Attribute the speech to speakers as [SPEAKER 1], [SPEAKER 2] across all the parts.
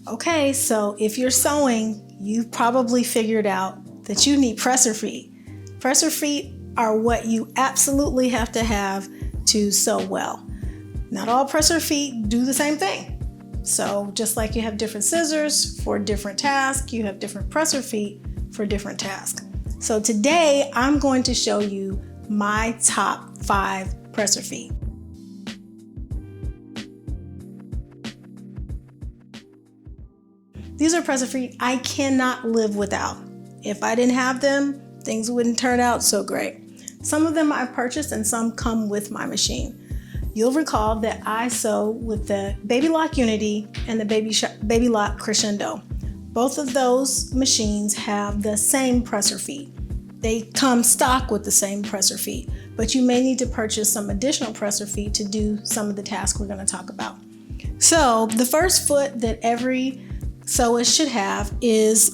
[SPEAKER 1] Okay, so if you're sewing, you've probably figured out that you need presser feet. Presser feet are what you absolutely have to sew well. Not all presser feet do the same thing. So just like you have different scissors for different tasks, you have different presser feet for different tasks. So today I'm going to show you my top 5 presser feet. These are presser feet I cannot live without. If I didn't have them, things wouldn't turn out so great. Some of them I've purchased and some come with my machine. You'll recall that I sew with the Baby Lock Unity and the Baby Lock Crescendo. Both of those machines have the same presser feet. They come stock with the same presser feet, but you may need to purchase some additional presser feet to do some of the tasks we're going to talk about. So the first foot that every sewer should have is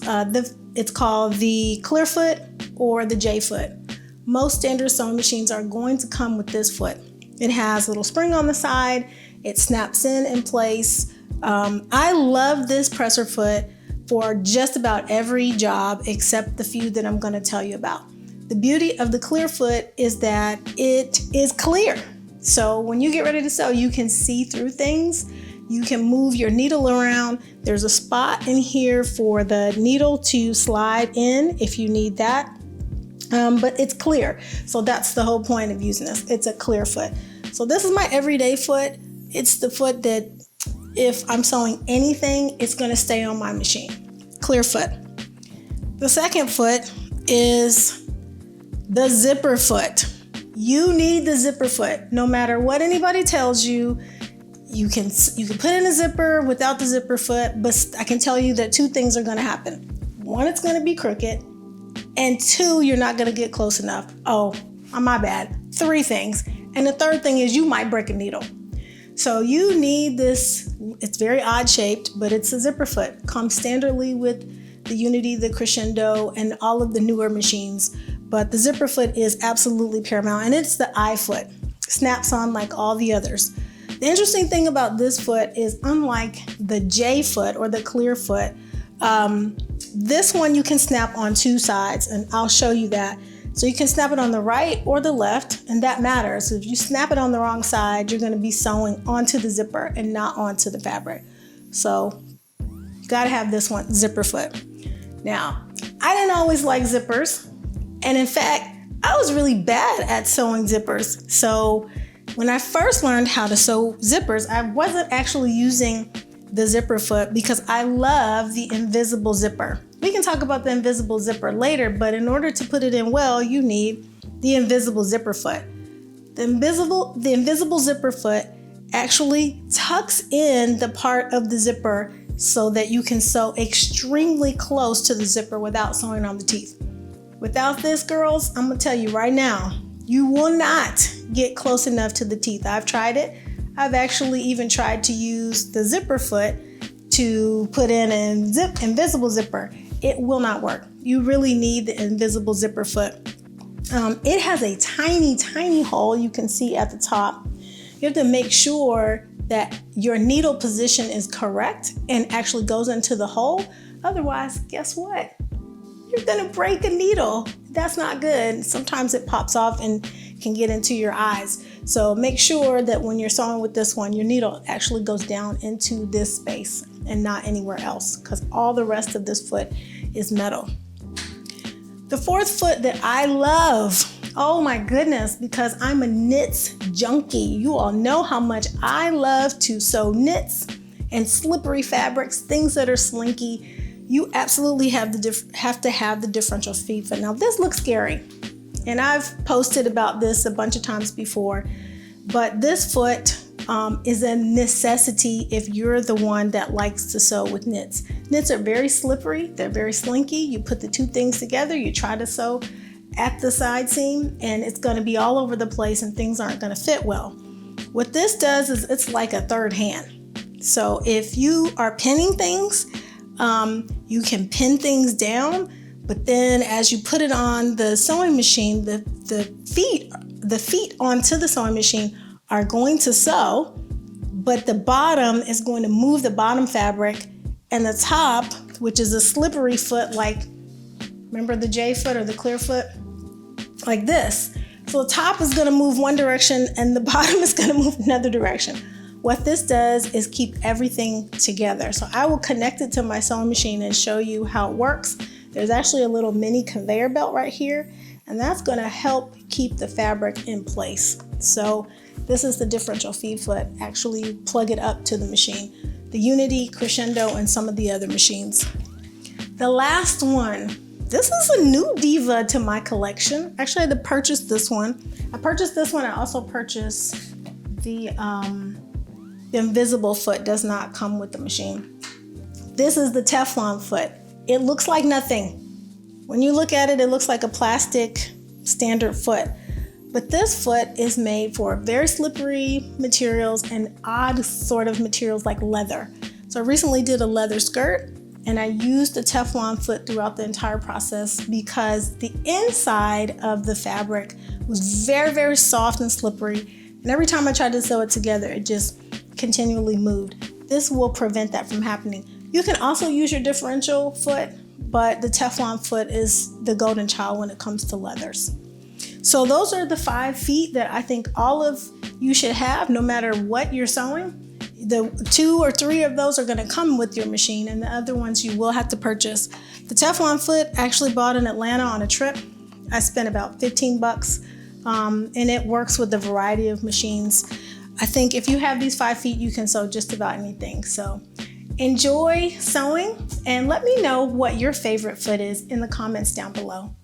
[SPEAKER 1] it's called the clear foot or the J foot. Most standard sewing machines are going to come with this foot. It has a little spring on the side. It snaps in place. I love this presser foot for just about every job except the few that I'm going to tell you about. The beauty of the clear foot is that it is clear. So when you get ready to sew, you can see through things. You can move your needle around. There's a spot in here for the needle to slide in if you need that. But it's clear. So that's the whole point of using this. It's a clear foot. So this is my everyday foot. It's the foot that if I'm sewing anything, it's going to stay on my machine. Clear foot. The second foot is the zipper foot. You need the zipper foot. No matter what anybody tells you, you can put in a zipper without the zipper foot, but I can tell you that 2 things are going to happen. 1, it's going to be crooked, and 2, you're not going to get close enough. Oh, my bad. 3 things. And the third thing is you might break a needle. So you need this. It's very odd shaped, but it's a zipper foot. Comes standardly with the Unity, the Crescendo, and all of the newer machines. But the zipper foot is absolutely paramount, and it's the I foot. Snaps on like all the others. The interesting thing about this foot is unlike the J foot or the clear foot, this one you can snap on 2 sides, and I'll show you that. So you can snap it on the right or the left, and that matters. So if you snap it on the wrong side, you're going to be sewing onto the zipper and not onto the fabric. So you got to have this one, zipper foot. Now, I didn't always like zippers, and in fact, I was really bad at sewing zippers. So when I first learned how to sew zippers, I wasn't actually using the zipper foot because I love the invisible zipper. We can talk about the invisible zipper later, but in order to put it in well, you need the invisible zipper foot. The invisible zipper foot actually tucks in the part of the zipper so that you can sew extremely close to the zipper without sewing on the teeth. Without this, girls, I'm gonna tell you right now, you will not get close enough to the teeth. I've tried it. I've actually even tried to use the zipper foot to put in an invisible zipper. It will not work. You really need the invisible zipper foot. It has a tiny, tiny hole you can see at the top. You have to make sure that your needle position is correct and actually goes into the hole. Otherwise, guess what? You're gonna break a needle. That's not good. Sometimes it pops off and can get into your eyes. So make sure that when you're sewing with this one, your needle actually goes down into this space and not anywhere else, because all the rest of this foot is metal. The fourth foot that I love, oh my goodness, because I'm a knits junkie. You all know how much I love to sew knits and slippery fabrics, things that are slinky. You absolutely have to have the differential feet foot. Now this looks scary, and I've posted about this a bunch of times before, but this foot is a necessity if you're the one that likes to sew with knits. Knits are very slippery, they're very slinky. You put the 2 things together, you try to sew at the side seam, and it's going to be all over the place and things aren't going to fit well. What this does is it's like a third hand. So if you are pinning things, you can pin things down, but then as you put it on the sewing machine, the feet onto the sewing machine are going to sew, but the bottom is going to move the bottom fabric and the top, which is a slippery foot, like, remember the J foot or the clear foot? Like this. So the top is gonna move one direction and the bottom is gonna move another direction. What this does is keep everything together. So I will connect it to my sewing machine and show you how it works. There's actually a little mini conveyor belt right here, and that's gonna help keep the fabric in place. So this is the differential feed foot. Actually plug it up to the machine. The Unity, Crescendo, and some of the other machines. The last one, this is a new diva to my collection. Actually, I had to purchase this one. I purchased this one. I also purchased the invisible foot. Does not come with the machine. This is the Teflon foot. It looks like nothing. When you look at it, it looks like a plastic standard foot. But this foot is made for very slippery materials and odd sort of materials like leather. So I recently did a leather skirt, and I used the Teflon foot throughout the entire process because the inside of the fabric was very, very soft and slippery. And every time I tried to sew it together, it just continually moved. This will prevent that from happening. You can also use your differential foot, but the Teflon foot is the golden child when it comes to leathers. So those are the 5 feet that I think all of you should have, no matter what you're sewing. The 2 or 3 of those are gonna come with your machine, and the other ones you will have to purchase. The Teflon foot I actually bought in Atlanta on a trip. I spent about 15 bucks, and it works with a variety of machines. I think if you have these 5 feet, you can sew just about anything. So enjoy sewing, and let me know what your favorite foot is in the comments down below.